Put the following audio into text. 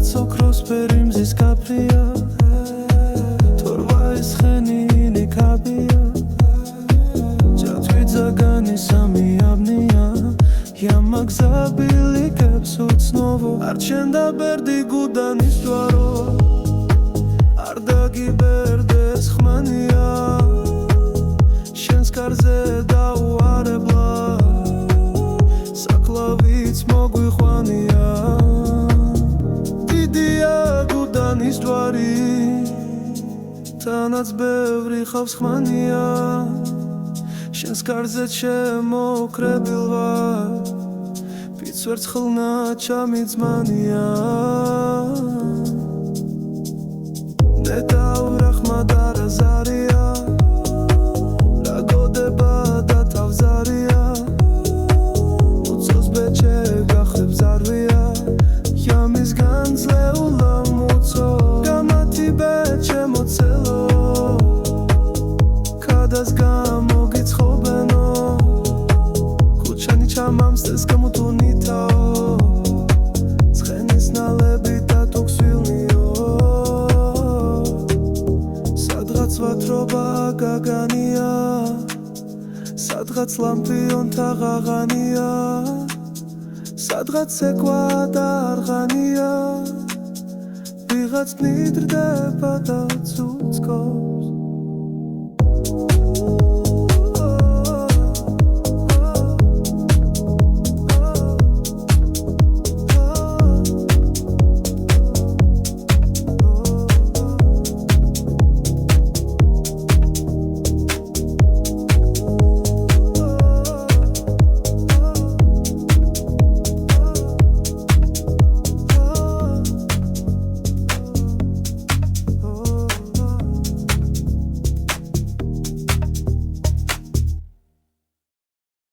სადაც ოქროს ფერი მზის კაფრია თორვა ეს ხენი ნიკაბია ჯათვიძაგანი სამი აბნია ямაგზაბილი კებს უცნობო არჩენდა ბერდი გუდანის ჯვარო არ დაგიბერდეს ხმანია შენს კარზე დაუარებლა საკლავიც მოგვიხვანია დიდია გუდანის ჯვარი თანაც ბევრი ხავს ხმანია შენს კარზე შემოკრებილ ვარ ვიც ვერცხლნა ჩამიძმანია ნეტაურა ხმადარა ზარია რა გოდება და თავზარია უცოს ბეჭე გახებ ზარვია ямის განძლეულა მუცო გამათი ბეჭე მოცელო კადას გამოგიცხობენო ქუჩანი ჩამამსდეს გამოტუნითაო ცხენის ნალები და თუქსვილნიო სადღაც ვათრობა გაგანია სადღაც ლამპიონთა ღაღანია სადღაც ეკვა და არღანია ვიღაც ნიდრდება და ცუცკო